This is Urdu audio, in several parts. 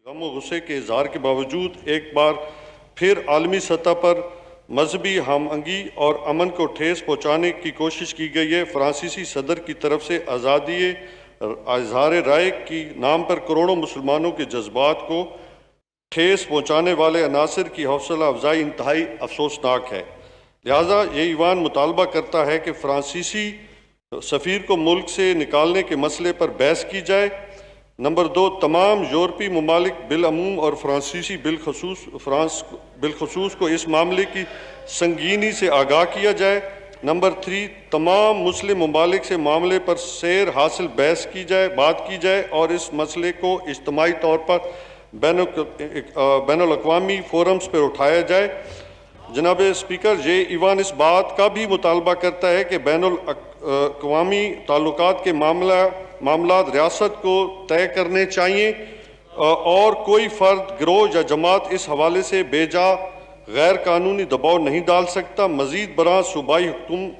غم و غصے کے اظہار کے باوجود ایک بار پھر عالمی سطح پر مذہبی ہم آہنگی اور امن کو ٹھیس پہنچانے کی کوشش کی گئی ہے۔ فرانسیسی صدر کی طرف سے آزادی اظہار رائے کی نام پر کروڑوں مسلمانوں کے جذبات کو ٹھیس پہنچانے والے عناصر کی حوصلہ افزائی انتہائی افسوسناک ہے۔ لہٰذا یہ ایوان مطالبہ کرتا ہے کہ فرانسیسی سفیر کو ملک سے نکالنے کے مسئلے پر بحث کی جائے۔ نمبر 2، تمام یورپی ممالک بالعموم اور فرانسیسی بالخصوص کو اس معاملے کی سنگینی سے آگاہ کیا جائے۔ نمبر 3، تمام مسلم ممالک سے معاملے پر سیر حاصل بات کی جائے اور اس مسئلے کو اجتماعی طور پر بین الاقوامی فورمز پر اٹھایا جائے۔ جناب اسپیکر، یہ ایوان اس بات کا بھی مطالبہ کرتا ہے کہ بین الاقوامی تعلقات کے معاملات ریاست کو طے کرنے چاہیے اور کوئی فرد، گروہ یا جماعت اس حوالے سے بے جا غیر قانونی دباؤ نہیں ڈال سکتا۔ مزید برآں صوبائی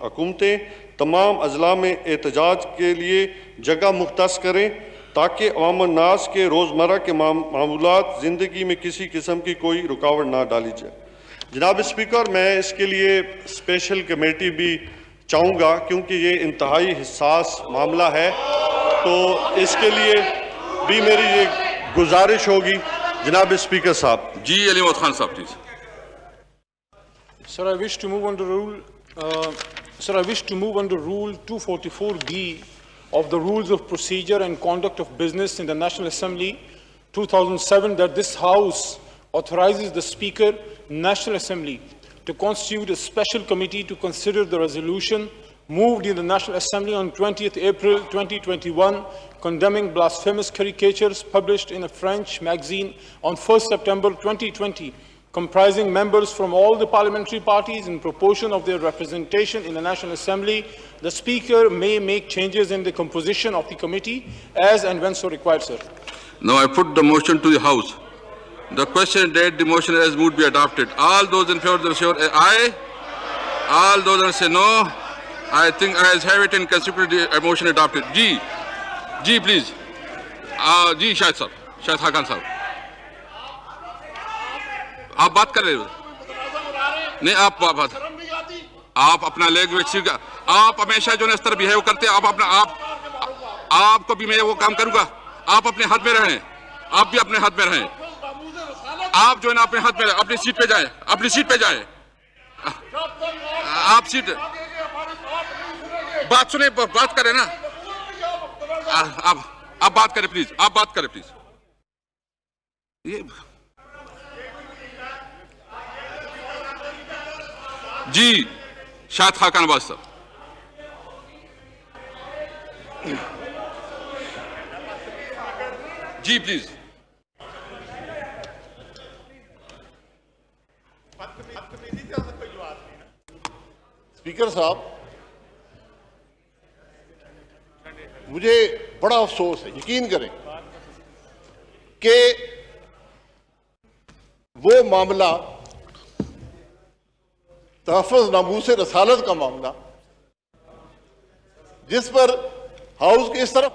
حکومتیں تمام اضلاع میں احتجاج کے لیے جگہ مختص کریں تاکہ عوام الناس کے روزمرہ کے معمولات زندگی میں کسی قسم کی کوئی رکاوٹ نہ ڈالی جائے۔ جناب اسپیکر، میں اس کے لیے اسپیشل کمیٹی بھی چاہوں گا کیونکہ یہ انتہائی حساس معاملہ ہے، تو اس کے لیے بھی میری یہ گزارش ہوگی جناب اسپیکر صاحب۔ جی علی محمد خان صاحب please. Sir, I wish to move under Rule 244B of the Rules of Procedure and Conduct of Business in the National Assembly 2007 that this House authorizes the Speaker, National Assembly, to constitute a special committee to consider the resolution moved in the National Assembly on 20th April 2021 condemning blasphemous caricatures published in a French magazine on 1st September 2020, comprising members from all the parliamentary parties in proportion of their representation in the National Assembly. The Speaker may make changes in the composition of the committee as and when so required, sir. Now I put the motion to the House. The question that the motion as moved be adopted. All those in favor say aye. All those that say no. I think I have it and consider the motion adopted. Ji, please. Ji, Shahid sir, Shahid Khan sir. آپ بات کر رہے ہو نہیں، آپ اپنا لینگویج سیکھ، آپ ہمیشہ جو ہے اس طرح بیہیو کرتے ہیں، آپ کو بھی میں وہ کام کروں گا۔ آپ اپنے حد میں رہیں، آپ بھی اپنے حد میں رہیں، آپ جو ہے نا اپنے حد میں رہیں، اپنی سیٹ پہ جائیں، اپنی سیٹ پہ جائیں، آپ سیٹ بات سنیں، بات کریں نا، آپ بات کریں پلیز، آپ بات کریں پلیز۔ یہ جی شاہد خاقان آباد صاحب۔ جی پلیز۔ اسپیکر صاحب، مجھے بڑا افسوس ہے، یقین کریں کہ وہ معاملہ تحفظ ناموس رسالت کا معاملہ جس پر ہاؤس کے اس طرف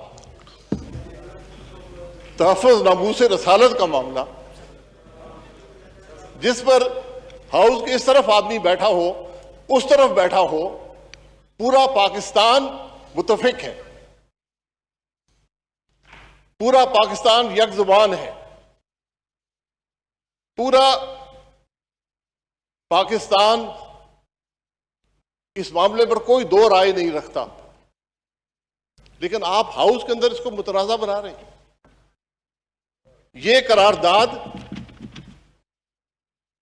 تحفظ ناموس رسالت کا معاملہ جس پر ہاؤس کے اس طرف آدمی بیٹھا ہو، اس طرف بیٹھا ہو، پورا پاکستان متفق ہے، پورا پاکستان یک زبان ہے، پورا پاکستان اس معاملے پر کوئی دو رائے نہیں رکھتا، لیکن آپ ہاؤس کے اندر اس کو متنازع بنا رہے ہیں۔ یہ قرارداد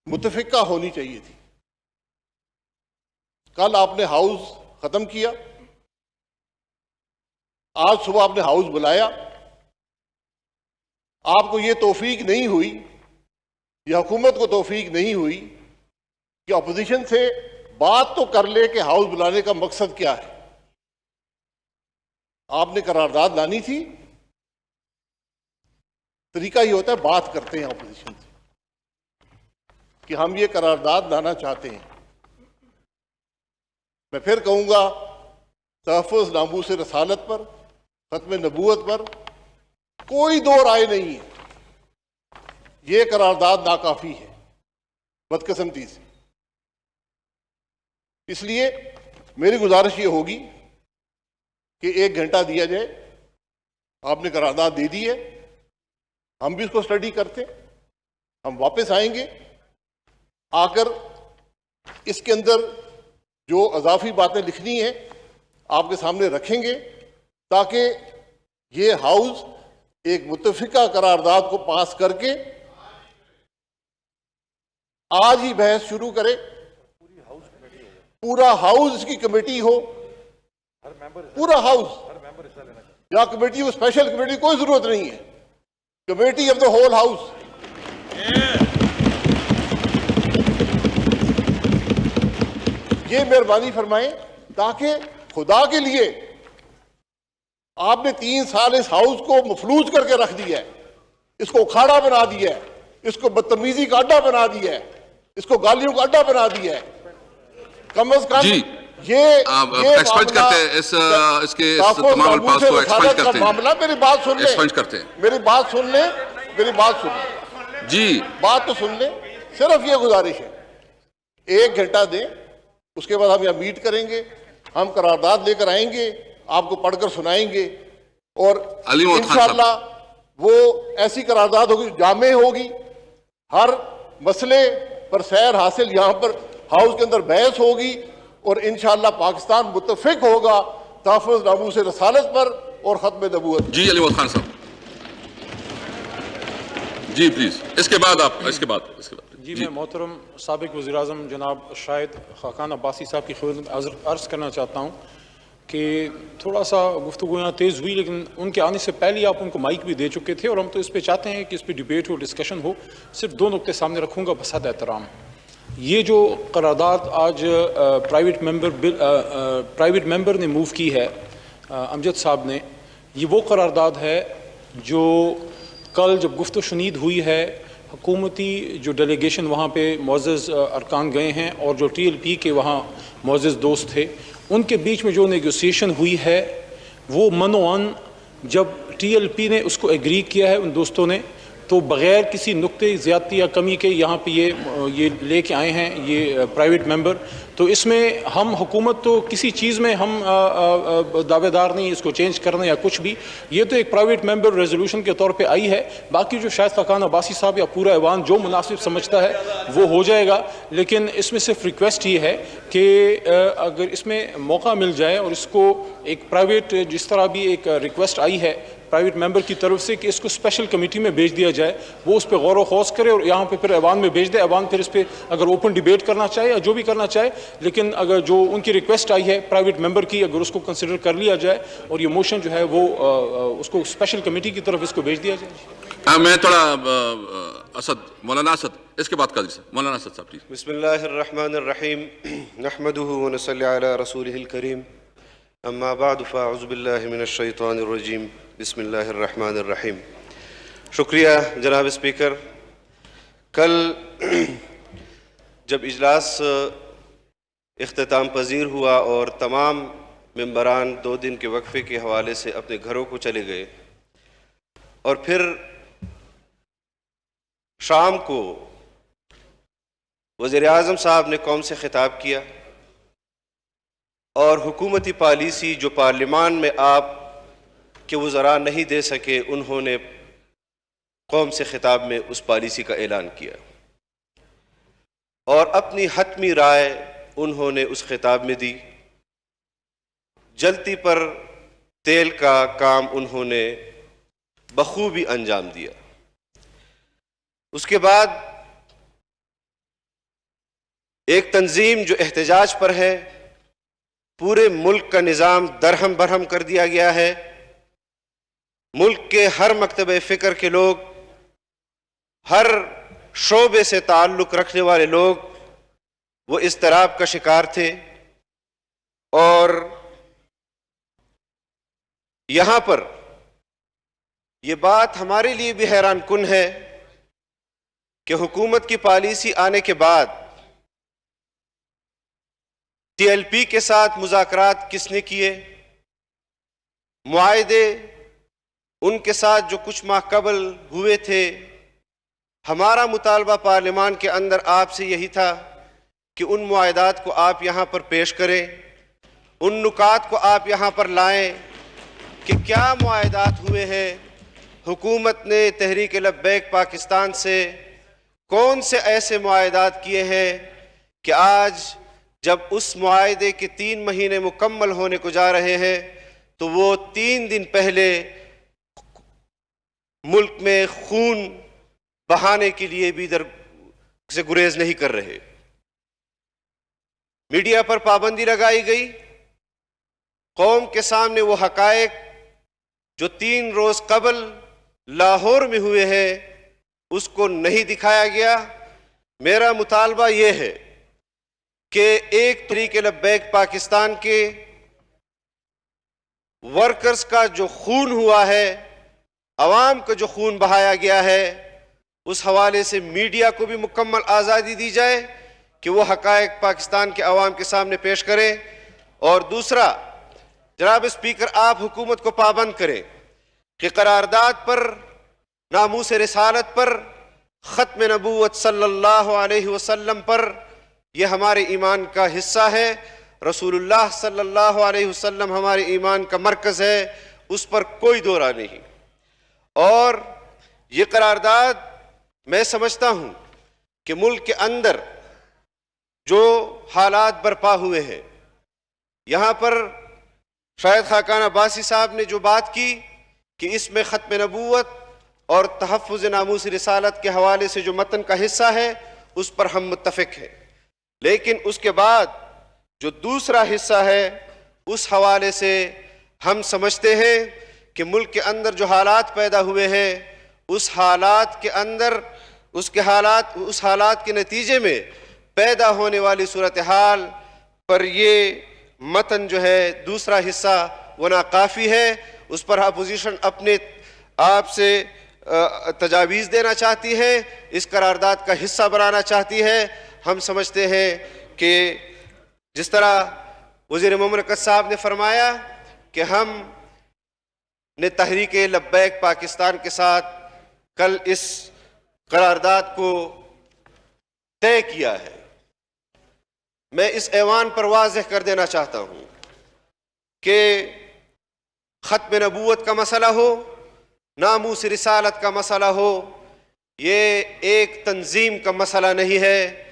متفقہ ہونی چاہیے تھی۔ کل آپ نے ہاؤس ختم کیا، آج صبح آپ نے ہاؤس بلایا، آپ کو یہ توفیق نہیں ہوئی، یہ حکومت کو توفیق نہیں ہوئی کہ اپوزیشن سے بات تو کر لے کہ ہاؤس بلانے کا مقصد کیا ہے۔ آپ نے قرارداد لانی تھی، طریقہ ہی ہوتا ہے بات کرتے ہیں اپوزیشن سے کہ ہم یہ قرارداد لانا چاہتے ہیں۔ میں پھر کہوں گا، تحفظ ناموس رسالت پر، ختم نبوت پر کوئی دو رائے نہیں ہے۔ یہ قرارداد ناکافی ہے بدقسمتی سے. اس لیے میری گزارش یہ ہوگی کہ 1 گھنٹہ دیا جائے. آپ نے قرارداد دے دی ہے, ہم بھی اس کو اسٹڈی کرتے, ہم واپس آئیں گے, آ کر اس کے اندر جو اضافی باتیں لکھنی ہیں آپ کے سامنے رکھیں گے, تاکہ یہ ہاؤس ایک متفقہ قرارداد کو پاس کر کے آج ہی بحث شروع کرے. پورا ہاؤس اس کی کمیٹی ہو, پورا ہاؤس, یا کمیٹی ہو, اسپیشل کمیٹی, کوئی ضرورت نہیں ہے, committee of the whole house. یہ مہربانی فرمائیں, تاکہ خدا کے لیے آپ نے 3 سال اس ہاؤس کو مفلوج کر کے رکھ دیا ہے, اس کو اکھاڑا بنا دیا ہے, اس کو بدتمیزی کا اڈا بنا دیا ہے, اس کو گالیوں کا اڈا بنا دیا ہے. کم از کم جی یہ ایکسپنج کرتے ہیں اس کے تمام الفاظ کو ایکسپنج کرتے ہیں. معاملہ, میری بات سن لیں, ایکسپنج کرتے ہیں. میری بات سن لیں, میری بات سن لیں, جی بات تو سن لیں. صرف یہ گزارش ہے, 1 گھنٹہ دیں, اس کے بعد ہم یہاں میٹ کریں گے, ہم قرارداد لے کر آئیں گے, آپ کو پڑھ کر سنائیں گے, اور انشاءاللہ وہ ایسی قرارداد ہوگی, جامع ہوگی, ہر مسئلے پر سیر حاصل یہاں پر ہاؤس کے اندر بحث ہوگی, اور انشاءاللہ پاکستان متفق ہوگا تحفظ ناموس رسالت پر اور ختم نبوت. جی علی محمد خان صاحب, جی پلیز اس کے بعد آپ اس کے بعد جی میں محترم سابق وزیر اعظم جناب شاہد خاقان عباسی صاحب کی خدمت میں عرض کرنا چاہتا ہوں کہ تھوڑا سا گفتگو یہاں تیز ہوئی, لیکن ان کے آنے سے پہلے آپ ان کو مائک بھی دے چکے تھے, اور ہم تو اس پہ چاہتے ہیں کہ اس پہ ڈیبیٹ ہو, ڈسکشن ہو. صرف 2 نقطے سامنے رکھوں گا بحد احترام. یہ جو قرارداد آج پرائیویٹ ممبر نے موو کی ہے, امجد صاحب نے, یہ وہ قرارداد ہے جو کل جب گفت و شنید ہوئی ہے, حکومتی جو ڈیلیگیشن وہاں پہ معزز ارکان گئے ہیں اور جو ٹی ایل پی کے وہاں معزز دوست تھے, ان کے بیچ میں جو نیگوسیشن ہوئی ہے وہ منوعاً جب ٹی ایل پی نے اس کو ایگری کیا ہے ان دوستوں نے, تو بغیر کسی نقطے زیادتی یا کمی کے یہاں پہ یہ لے کے آئے ہیں یہ پرائیویٹ ممبر. تو اس میں ہم حکومت تو کسی چیز میں ہم دعوے دار نہیں اس کو چینج کرنا یا کچھ بھی, یہ تو ایک پرائیویٹ ممبر ریزولوشن کے طور پہ آئی ہے. باقی جو شاہد خاقان عباسی صاحب یا پورا ایوان جو مناسب سمجھتا ہے وہ ہو جائے گا, لیکن اس میں صرف ریکویسٹ یہ ہے کہ اگر اس میں موقع مل جائے اور اس کو ایک پرائیویٹ, جس طرح بھی ایک ریکویسٹ آئی ہے پرائیویٹ ممبر کی طرف سے کہ اس کو اسپیشل کمیٹی میں بھیج دیا جائے, وہ اس پہ غور و خوض کرے اور یہاں پہ پھر ایوان میں بھیج دے. ایوان پھر اس پہ اگر اوپن ڈیبیٹ کرنا چاہے یا جو بھی کرنا چاہے, لیکن اگر جو ان کی ریکویسٹ آئی ہے پرائیویٹ ممبر کی, اگر اس کو کنسیڈر کر لیا جائے اور یہ موشن جو ہے وہ اس کو اسپیشل کمیٹی کی طرف اس کو بھیج دیا جائے. میں تھوڑا اسد, مولانا اسد, اس کے بعد قادری صاحب, مولانا اسد صاحب پلیز. بسم اللہ الرحمن الرحیم, نحمده ونصلی علی رسولہ الکریم, اما بعد فاعوذ باللہ من الشیطان الرجیم, بسم اللہ الرحمن الرحیم. شکریہ جناب اسپیکر. کل جب اجلاس اختتام پذیر ہوا اور تمام ممبران 2 دن کے وقفے کے حوالے سے اپنے گھروں کو چلے گئے, اور پھر شام کو وزیر اعظم صاحب نے قوم سے خطاب کیا, اور حکومتی پالیسی جو پارلیمان میں آپ کے وزراء نہیں دے سکے, انہوں نے قوم سے خطاب میں اس پالیسی کا اعلان کیا, اور اپنی حتمی رائے انہوں نے اس خطاب میں دی. جلتی پر تیل کا کام انہوں نے بخوبی انجام دیا. اس کے بعد ایک تنظیم جو احتجاج پر ہے, پورے ملک کا نظام درہم برہم کر دیا گیا ہے. ملک کے ہر مکتبہ فکر کے لوگ, ہر شعبے سے تعلق رکھنے والے لوگ وہ اضطراب کا شکار تھے. اور یہاں پر یہ بات ہمارے لیے بھی حیران کن ہے کہ حکومت کی پالیسی آنے کے بعد ٹی ایل پی کے ساتھ مذاکرات کس نے کیے, معاہدے ان کے ساتھ جو کچھ ماہ قبل ہوئے تھے ہمارا مطالبہ پارلیمان کے اندر آپ سے یہی تھا کہ ان معاہدات کو آپ یہاں پر پیش کریں، ان نکات کو آپ یہاں پر لائیں کہ کیا معاہدات ہوئے ہیں حکومت نے تحریک لبیک پاکستان سے، کون سے ایسے معاہدات کیے ہیں کہ آج جب اس معاہدے کے 3 مہینے مکمل ہونے کو جا رہے ہیں تو وہ 3 دن پہلے ملک میں خون بہانے کے لیے بھی در سے گریز نہیں کر رہے۔ میڈیا پر پابندی لگائی گئی، قوم کے سامنے وہ حقائق جو 3 روز قبل لاہور میں ہوئے ہیں اس کو نہیں دکھایا گیا۔ میرا مطالبہ یہ ہے کہ ایک تحریک لبیک پاکستان کے ورکرز کا جو خون ہوا ہے، عوام کا جو خون بہایا گیا ہے، اس حوالے سے میڈیا کو بھی مکمل آزادی دی جائے کہ وہ حقائق پاکستان کے عوام کے سامنے پیش کرے۔ اور دوسرا، جناب اسپیکر، آپ حکومت کو پابند کریں کہ قرارداد پر، ناموس رسالت پر، ختم نبوت صلی اللہ علیہ وسلم پر، یہ ہمارے ایمان کا حصہ ہے۔ رسول اللہ صلی اللہ علیہ وسلم ہمارے ایمان کا مرکز ہے، اس پر کوئی دو رائے نہیں۔ اور یہ قرارداد میں سمجھتا ہوں کہ ملک کے اندر جو حالات برپا ہوئے ہیں، یہاں پر شاید خاقان عباسی صاحب نے جو بات کی کہ اس میں ختم نبوت اور تحفظ ناموس رسالت کے حوالے سے جو متن کا حصہ ہے اس پر ہم متفق ہیں، لیکن اس کے بعد جو دوسرا حصہ ہے اس حوالے سے ہم سمجھتے ہیں کہ ملک کے اندر جو حالات پیدا ہوئے ہیں اس حالات کے اندر اس حالات کے نتیجے میں پیدا ہونے والی صورتحال پر یہ متن جو ہے دوسرا حصہ وہ ناکافی ہے۔ اس پر اپوزیشن اپنے آپ سے تجاویز دینا چاہتی ہے، اس قرارداد کا حصہ بنانا چاہتی ہے۔ ہم سمجھتے ہیں کہ جس طرح وزیر مملکت صاحب نے فرمایا کہ ہم نے تحریک لبیک پاکستان کے ساتھ کل اس قرارداد کو طے کیا ہے، میں اس ایوان پر واضح کر دینا چاہتا ہوں کہ ختم نبوت کا مسئلہ ہو، ناموس رسالت کا مسئلہ ہو، یہ ایک تنظیم کا مسئلہ نہیں ہے،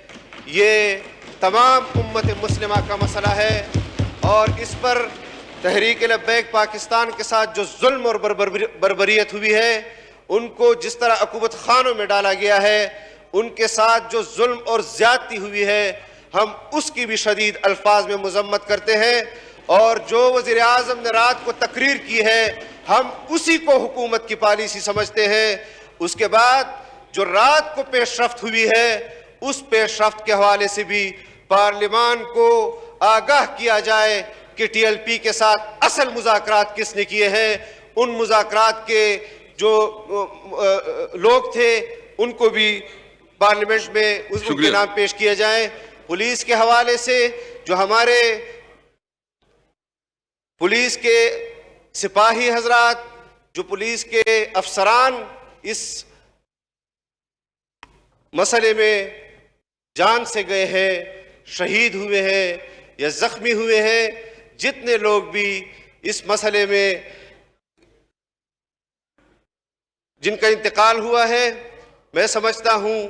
یہ تمام امت مسلمہ کا مسئلہ ہے۔ اور اس پر تحریک لبیک پاکستان کے ساتھ جو ظلم اور بربریت ہوئی ہے، ان کو جس طرح عقوبت خانوں میں ڈالا گیا ہے، ان کے ساتھ جو ظلم اور زیادتی ہوئی ہے، ہم اس کی بھی شدید الفاظ میں مذمت کرتے ہیں۔ اور جو وزیر اعظم نے رات کو تقریر کی ہے، ہم اسی کو حکومت کی پالیسی سمجھتے ہیں۔ اس کے بعد جو رات کو پیش رفت ہوئی ہے، اس پیش رفت کے حوالے سے بھی پارلیمان کو آگاہ کیا جائے کہ ٹی ایل پی کے ساتھ اصل مذاکرات کس نے کیے ہیں، ان مذاکرات کے جو لوگ تھے ان کو بھی پارلیمنٹ میں ان کے نام پیش کیے جائیں۔ پولیس کے حوالے سے جو ہمارے پولیس کے سپاہی حضرات، جو پولیس کے افسران اس مسئلے میں جان سے گئے ہیں، شہید ہوئے ہیں یا زخمی ہوئے ہیں، جتنے لوگ بھی اس مسئلے میں جن کا انتقال ہوا ہے، میں سمجھتا ہوں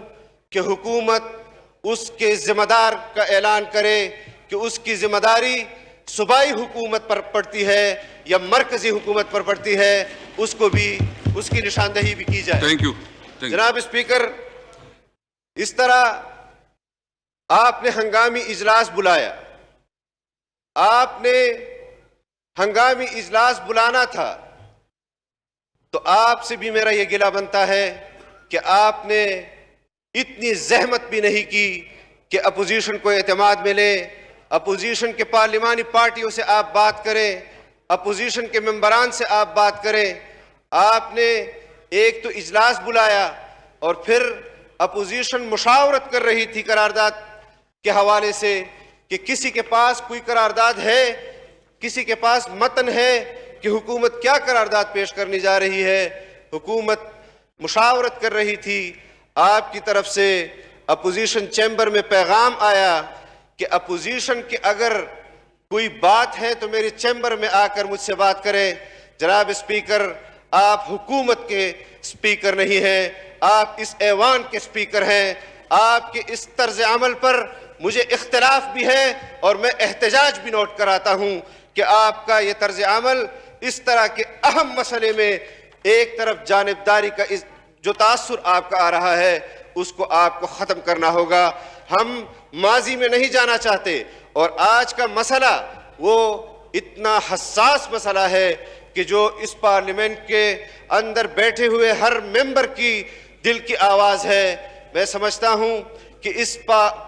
کہ حکومت اس کے ذمہ دار کا اعلان کرے کہ اس کی ذمہ داری صوبائی حکومت پر پڑتی ہے یا مرکزی حکومت پر پڑتی ہے، اس کو بھی اس کی نشاندہی بھی کی جائے۔ Thank you. جناب اسپیکر، اس طرح آپ نے ہنگامی اجلاس بلایا، آپ نے ہنگامی اجلاس بلانا تھا تو آپ سے بھی میرا یہ گلہ بنتا ہے کہ آپ نے اتنی زحمت بھی نہیں کی کہ اپوزیشن کو اعتماد ملے، اپوزیشن کے پارلیمانی پارٹیوں سے آپ بات کریں، اپوزیشن کے ممبران سے آپ بات کریں۔ آپ نے ایک تو اجلاس بلایا اور پھر اپوزیشن مشاورت کر رہی تھی قرارداد کے حوالے سے کہ کسی کے پاس کوئی قرارداد ہے، کسی کے پاس متن ہے کہ حکومت کیا قرارداد پیش کرنے جا رہی ہے۔ حکومت مشاورت کر رہی تھی، آپ کی طرف سے اپوزیشن چیمبر میں پیغام آیا کہ اپوزیشن کی اگر کوئی بات ہے تو میرے چیمبر میں آ کر مجھ سے بات کرے. جناب اسپیکر، آپ حکومت کے اسپیکر نہیں ہیں، آپ اس ایوان کے اسپیکر ہیں. آپ کے اس طرز عمل پر مجھے اختلاف بھی ہے اور میں احتجاج بھی نوٹ کراتا ہوں کہ آپ کا یہ طرز عمل اس طرح کے اہم مسئلے میں ایک طرف جانبداری کا جو تاثر آپ کا آ رہا ہے اس کو آپ کو ختم کرنا ہوگا. ہم ماضی میں نہیں جانا چاہتے اور آج کا مسئلہ وہ اتنا حساس مسئلہ ہے کہ جو اس پارلیمنٹ کے اندر بیٹھے ہوئے ہر ممبر کی دل کی آواز ہے. میں سمجھتا ہوں کہ اس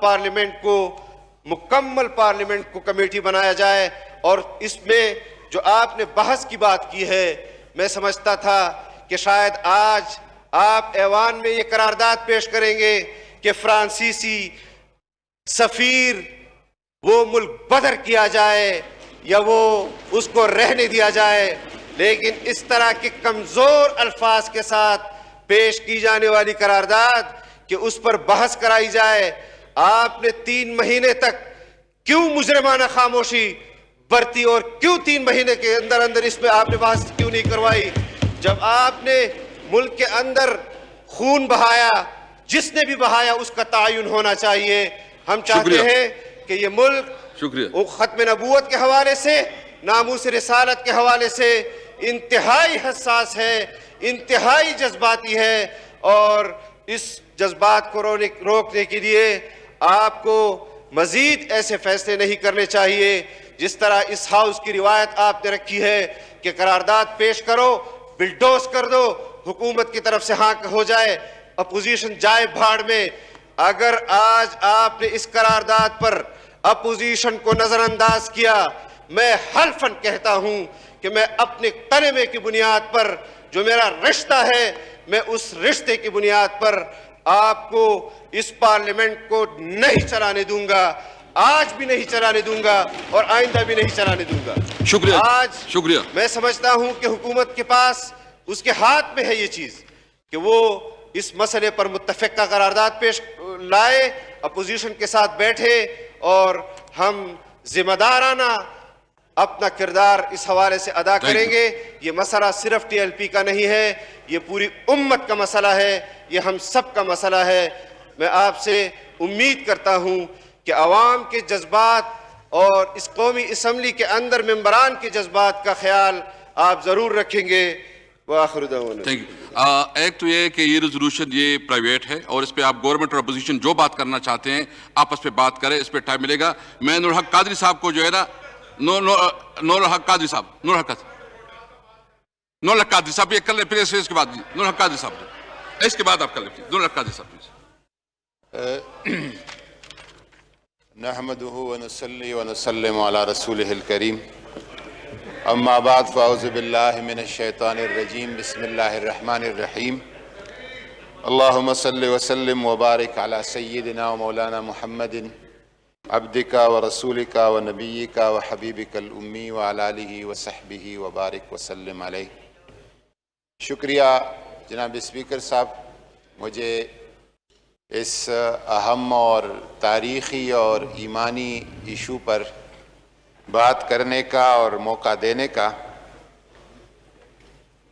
پارلیمنٹ کو مکمل پارلیمنٹ کو کمیٹی بنایا جائے اور اس میں جو آپ نے بحث کی بات کی ہے، میں سمجھتا تھا کہ شاید آج آپ ایوان میں یہ قرارداد پیش کریں گے کہ فرانسیسی سفیر وہ ملک بدر کیا جائے یا وہ اس کو رہنے دیا جائے. لیکن اس طرح کے کمزور الفاظ کے ساتھ پیش کی جانے والی قرارداد کہ اس پر بحث کرائی جائے، آپ نے 3 مہینے تک کیوں مجرمانہ خاموشی برتی اور کیوں 3 مہینے کے اندر اندر اس میں آپ نے بحث کیوں نہیں کروائی؟ جب آپ نے ملک کے اندر خون بہایا، جس نے بھی بہایا اس کا تعین ہونا چاہیے. ہم چاہتے ہیں کہ یہ ملک ختم نبوت کے حوالے سے، ناموس رسالت کے حوالے سے انتہائی حساس ہے، انتہائی جذباتی ہے، اور اس جذبات کو روکنے کے لیے آپ کو مزید ایسے فیصلے نہیں کرنے چاہیے جس طرح اس ہاؤس کی روایت آپ نے رکھی ہے کہ قرارداد پیش کرو، بلڈوز کر دو، حکومت کی طرف سے ہاں ہو جائے، اپوزیشن جائے بھاڑ میں. اگر آج آپ نے اس قرارداد پر اپوزیشن کو نظر انداز کیا، میں حلفاً کہتا ہوں کہ میں اپنے کلمے کی بنیاد پر جو میرا رشتہ ہے، میں اس رشتے کی بنیاد پر آپ کو اس پارلیمنٹ کو نہیں چلانے دوں گا، آج بھی نہیں چلانے دوں گا اور آئندہ بھی نہیں چلانے دوں گا. شکریہ. میں سمجھتا ہوں کہ حکومت کے پاس اس کے ہاتھ میں ہے یہ چیز کہ وہ اس مسئلے پر متفقہ قرارداد پیش لائے، اپوزیشن کے ساتھ بیٹھے اور ہم ذمہ دارانہ اپنا کردار اس حوالے سے ادا کریں گے. یہ مسئلہ صرف ٹی ایل پی کا نہیں ہے، یہ پوری امت کا مسئلہ ہے، یہ ہم سب کا مسئلہ ہے. میں آپ سے امید کرتا ہوں کہ عوام کے جذبات اور اس قومی اسمبلی کے اندر ممبران کے جذبات کا خیال آپ ضرور رکھیں گے. وآخر دعوانا. Thank you. ایک تو یہ کہ یہ ریزولوشن یہ پرائیویٹ ہے اور اس پہ آپ گورنمنٹ اور اپوزیشن جو بات کرنا چاہتے ہیں آپس پہ بات کریں، اس پہ ٹائم ملے گا. میں نور الحق قادری صاحب کو جو ہے نا نور الحق قادری صاحب یہ کر لیں، پھر اس کے بعد نور الحق قادری صاحب اس کے بعد آپ کر لیں. نور الحق قادری صاحب نحمده ونصلي ونسلم على رسوله الكريم. اما بعد فاعوذ بالله من الشيطان الرجيم. بسم الله الرحمن الرحيم. اللهم صل وسلم وبارك على سيدنا ومولانا محمد عبدك ورسولك ونبيك وحبيبك الأمي وعلى آله وصحبه وبارك وسلم عليه. شکریہ جناب اسپیکر صاحب، مجھے اس اہم اور تاریخی اور ایمانی ایشو پر بات کرنے کا اور موقع دینے کا.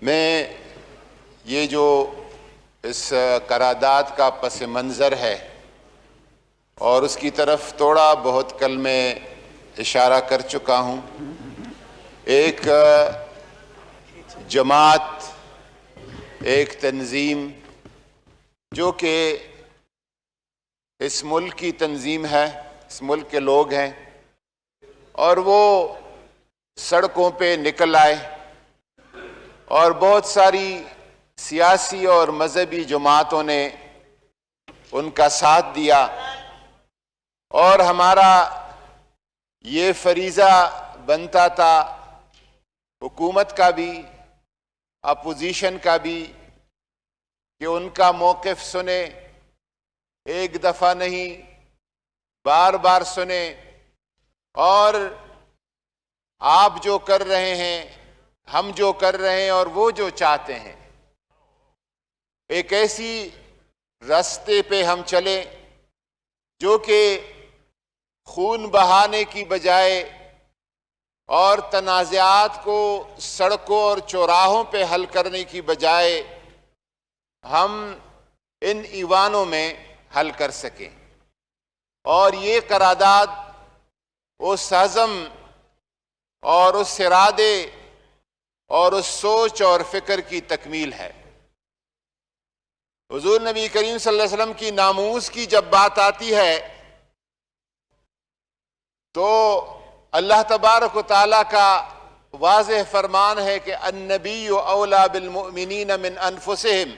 میں یہ جو اس قرارداد کا پس منظر ہے اور اس کی طرف تھوڑا بہت کل میں اشارہ کر چکا ہوں. ایک جماعت، ایک تنظیم جو کہ اس ملک کی تنظیم ہے، اس ملک کے لوگ ہیں، اور وہ سڑکوں پہ نکل آئے اور بہت ساری سیاسی اور مذہبی جماعتوں نے ان کا ساتھ دیا، اور ہمارا یہ فریضہ بنتا تھا، حکومت کا بھی اپوزیشن کا بھی، کہ ان کا موقف سنیں، ایک دفعہ نہیں بار بار سنیں، اور آپ جو کر رہے ہیں، ہم جو کر رہے ہیں اور وہ جو چاہتے ہیں، ایک ایسی راستے پہ ہم چلیں جو کہ خون بہانے کی بجائے اور تنازعات کو سڑکوں اور چوراہوں پہ حل کرنے کی بجائے ہم ان ایوانوں میں حل کر سکیں، اور یہ قرارداد اس عزم اور اس ارادے اور اس سوچ اور فکر کی تکمیل ہے۔ حضور نبی کریم صلی اللہ علیہ وسلم کی ناموس کی جب بات آتی ہے تو اللہ تبارک و تعالیٰ کا واضح فرمان ہے کہ النبی اولیٰ بالمؤمنین من انفسہم،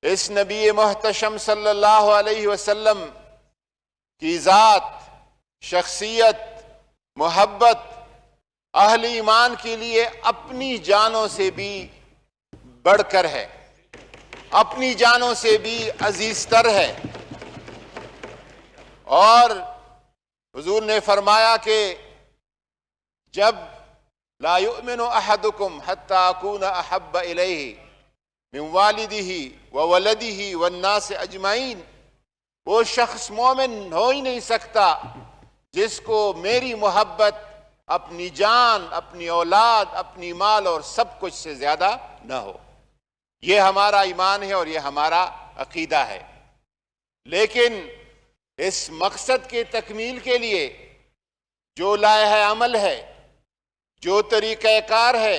اس نبی محتشم صلی اللہ علیہ وسلم کی ذات، شخصیت، محبت اہل ایمان کے لیے اپنی جانوں سے بھی بڑھ کر ہے، اپنی جانوں سے بھی عزیز تر ہے۔ اور حضور نے فرمایا کہ جب لا یؤمن احدکم حتی اکون احب الیہ من والدہ وولدہ والناس اجمعین، وہ شخص مومن ہو ہی نہیں سکتا جس کو میری محبت اپنی جان، اپنی اولاد، اپنی مال اور سب کچھ سے زیادہ نہ ہو۔ یہ ہمارا ایمان ہے اور یہ ہمارا عقیدہ ہے، لیکن اس مقصد کے تکمیل کے لیے جو لائحہ عمل ہے، جو طریقہ کار ہے،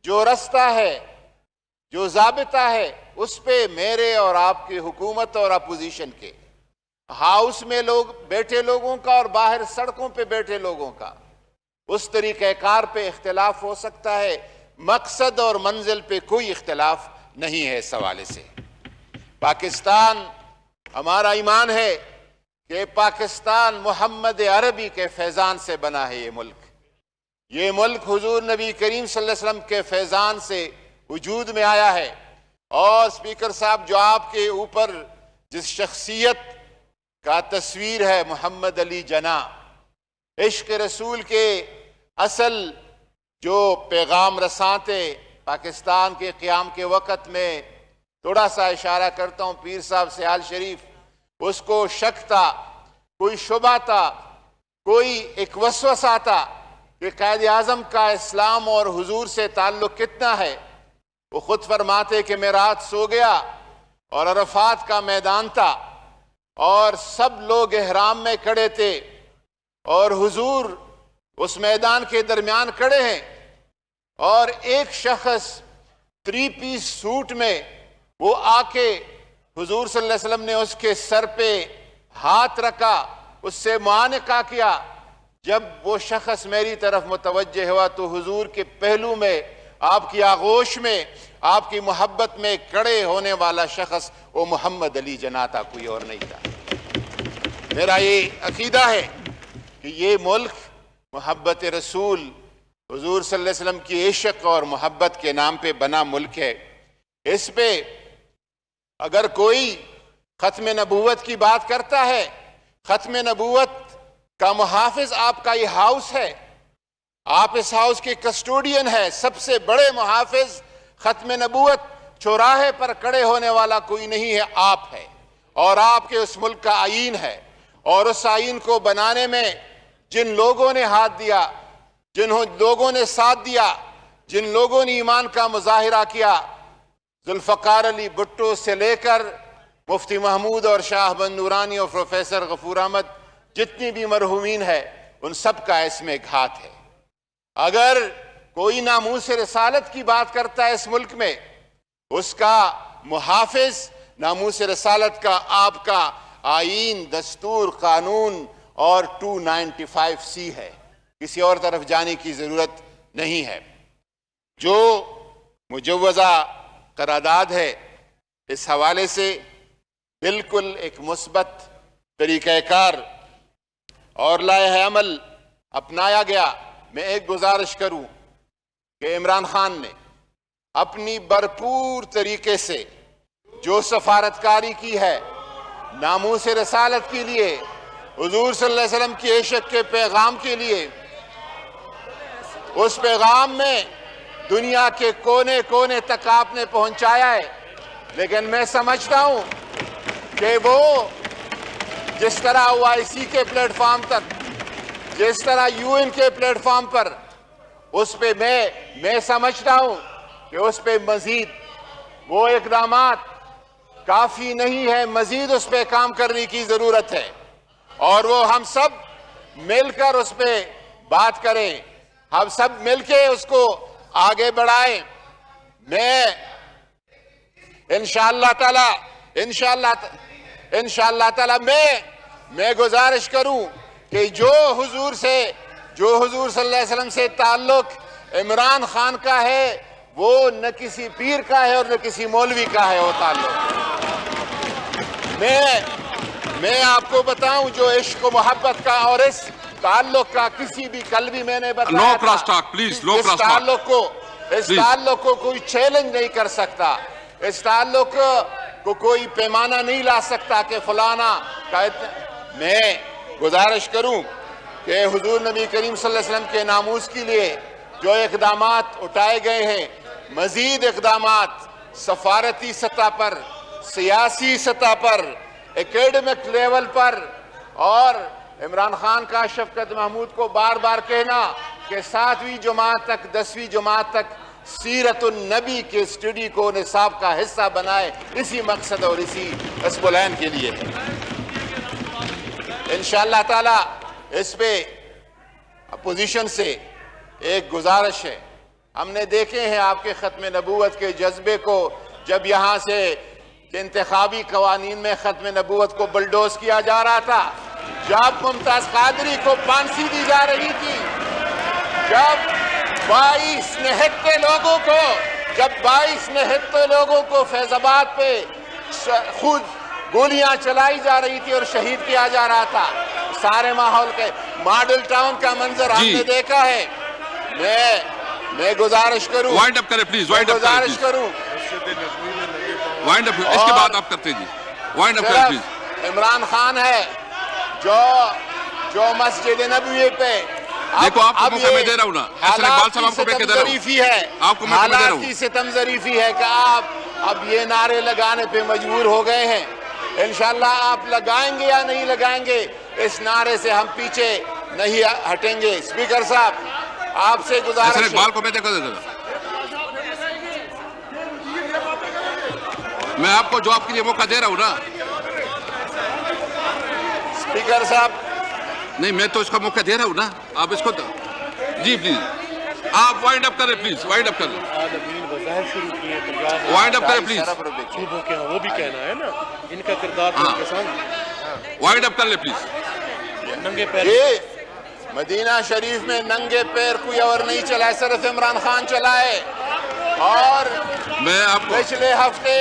جو رستہ ہے، جو ضابطہ ہے، اس پہ میرے اور آپ کی حکومت اور اپوزیشن کے، ہاؤس میں لوگ بیٹھے لوگوں کا اور باہر سڑکوں پہ بیٹھے لوگوں کا، اس طریقہ کار پہ اختلاف ہو سکتا ہے، مقصد اور منزل پہ کوئی اختلاف نہیں ہے۔ اس حوالے سے پاکستان، ہمارا ایمان ہے کہ پاکستان محمد عربی کے فیضان سے بنا ہے۔ یہ ملک حضور نبی کریم صلی اللہ علیہ وسلم کے فیضان سے وجود میں آیا ہے۔ اور اسپیکر صاحب، جو آپ کے اوپر جس شخصیت کا تصویر ہے، محمد علی جناح، عشق رسول کے اصل جو پیغام رساں تھے پاکستان کے قیام کے وقت میں، تھوڑا سا اشارہ کرتا ہوں، پیر صاحب سیال شریف، اس کو شک تھا، کوئی شبہ تھا، کوئی ایک وسوسہ تھا کہ قائد اعظم کا اسلام اور حضور سے تعلق کتنا ہے۔ وہ خود فرماتے کہ میں رات سو گیا اور عرفات کا میدان تھا اور سب لوگ احرام میں کھڑے تھے اور حضور اس میدان کے درمیان کھڑے ہیں، اور ایک شخص 3 پیس سوٹ میں وہ آ کے حضور صلی اللہ علیہ وسلم نے اس کے سر پہ ہاتھ رکھا، اس سے معانقہ کیا۔ جب وہ شخص میری طرف متوجہ ہوا تو حضور کے پہلو میں، آپ کی آغوش میں، آپ کی محبت میں کھڑے ہونے والا شخص وہ محمد علی جناح تھا، کوئی اور نہیں تھا۔ میرا یہ عقیدہ ہے کہ یہ ملک محبت رسول حضور صلی اللہ علیہ وسلم کی عشق اور محبت کے نام پہ بنا ملک ہے۔ اس پہ اگر کوئی ختم نبوت کی بات کرتا ہے، ختم نبوت کا محافظ آپ کا یہ ہاؤس ہے، آپ اس ہاؤس کے کسٹوڈین ہے، سب سے بڑے محافظ ختم نبوت چوراہے پر کھڑے ہونے والا کوئی نہیں ہے، آپ ہے، اور آپ کے اس ملک کا آئین ہے۔ اور اس آئین کو بنانے میں جن لوگوں نے ہاتھ دیا، جن لوگوں نے ساتھ دیا، جن لوگوں نے ایمان کا مظاہرہ کیا، ذوالفقار علی بھٹو سے لے کر مفتی محمود اور شاہ احمد نورانی اور پروفیسر غفور احمد، جتنی بھی مرحومین ہے، ان سب کا اس میں ایک ہاتھ ہے۔ اگر کوئی ناموس رسالت کی بات کرتا ہے اس ملک میں، اس کا محافظ ناموس رسالت کا آپ کا آئین، دستور، قانون اور 295C ہے، کسی اور طرف جانے کی ضرورت نہیں ہے۔ جو مجوزہ قرارداد ہے، اس حوالے سے بالکل ایک مثبت طریقہ کار اور لائحہ عمل اپنایا گیا۔ میں ایک گزارش کروں کہ عمران خان نے اپنی بھرپور طریقے سے جو سفارتکاری کی ہے ناموس رسالت کے لیے، حضور صلی اللہ علیہ وسلم کی عشق کے پیغام کے لیے، اس پیغام میں دنیا کے کونے کونے تک آپ نے پہنچایا ہے۔ لیکن میں سمجھتا ہوں کہ وہ جس طرح OIC کے پلیٹ فارم تک، جس طرح UN کے پلیٹ فارم پر، اس پہ میں سمجھتا ہوں کہ اس پہ مزید وہ اقدامات کافی نہیں ہے، مزید اس پہ کام کرنے کی ضرورت ہے، اور وہ ہم سب مل کر اس پہ بات کریں، ہم سب مل کے اس کو آگے بڑھائیں۔ میں انشاءاللہ تعالی میں گزارش کروں کہ جو حضور صلی اللہ علیہ وسلم سے تعلق عمران خان کا ہے، وہ نہ کسی پیر کا ہے اور نہ کسی مولوی کا ہے وہ تعلق۔ میں آپ کو بتاؤں جو عشق و محبت کا اور اس تعلق کا کسی بھی کل بھی میں نے بتایا No cross talk, please, no cross talk. اس تعلق کو کوئی چیلنج نہیں کر سکتا، اس تعلق کو کوئی پیمانہ نہیں لا سکتا کہ فلانا میں گزارش کروں کہ حضور نبی کریم صلی اللہ علیہ وسلم کے ناموس کے لیے جو اقدامات اٹھائے گئے ہیں، مزید اقدامات سفارتی سطح پر، سیاسی سطح پر، اکیڈمک لیول پر، اور عمران خان کا شفقت محمود کو بار بار کہنا کہ 7ویں جماعت تک 10ویں جماعت تک سیرت النبی کے اسٹڈی کو نصاب کا حصہ بنائے، اسی مقصد اور اسی اسبلین کے لیے ہے۔ انشاءاللہ تعالی اس پہ اپوزیشن سے ایک گزارش ہے، ہم نے دیکھے ہیں آپ کے ختم نبوت کے جذبے کو، جب یہاں سے انتخابی قوانین میں ختم نبوت کو بلڈوز کیا جا رہا تھا، جب ممتاز قادری کو پھانسی دی جا رہی تھی، جب 22 نہتے لوگوں کو فیض آباد پہ خود گولیاں چلائی جا رہی تھی اور شہید کیا جا رہا تھا، سارے ماحول کے ماڈل ٹاؤن کا منظر ہم نے دیکھا ہے۔ میں گزارش کروں، وائنڈ اپ کریں پلیز، وائنڈ اپ کریں پلیز، وائنڈ اپ، اس کے بعد آپ کرتے جی، وائنڈ اپ کریں پلیز۔ عمران خان ہے جو مسجد نبوی پہ دیکھو آپ کو موقع میں دے رہا ہوں نا، ایسے اقبال صاحب آپ کو میں دے رہا ہوں، آپ کو موقع میں دے رہا ہوں۔ حالات کی ستم ظریفی ہے کہ آپ اب یہ نعرے لگانے پہ مجبور ہو گئے ہیں، انشاءاللہ آپ لگائیں گے یا نہیں لگائیں گے، اس نعرے سے ہم پیچھے نہیں ہٹیں گے۔ اسپیکر صاحب آپ سے گزارش ایسے ہے، اقبال کو میں دیکھا دے رہا میں آپ کو جواب کے لیے موقع دے رہا ہوں نا۔ اسپیکر صاحب نہیں میں تو اس کا موقع دے رہا ہوں نا، آپ اس کو جی پلیز آپ وائنڈ اپ کریں پلیز، وائنڈ اپ کریں، وائنڈ اپ کریں پلیز، وہ بھی کہنا ہے نا ان کا کردار کے سامنے وائنڈ اپ کر لیں پلیز۔ ننگے پیر یہ مدینہ شریف میں ننگے پیر کوئی اور نہیں چلائے، صرف عمران خان چلائے، اور میں آپ کو پچھلے ہفتے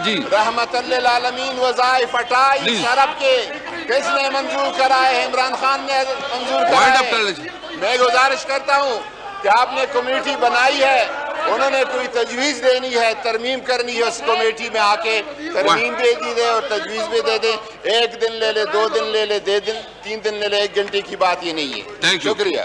جی رحمت للعالمین وظائف 28 ارب کے کس نے منظور کرائے؟ عمران خان نے منظور وائنڈ اپ کر کرائے۔ لیجیے۔ میں گزارش کرتا ہوں کہ آپ نے کمیٹی بنائی ہے، انہوں نے کوئی تجویز دینی ہے، ترمیم کرنی ہے، اس کمیٹی میں آ کے ترمیم دے دی دے اور تجویز بھی دے دیں، 1 دن لے لے، 2 دن لے لے، 3 دن لے لے، 1 گھنٹے کی بات یہ نہیں ہے۔ Thank you. شکریہ۔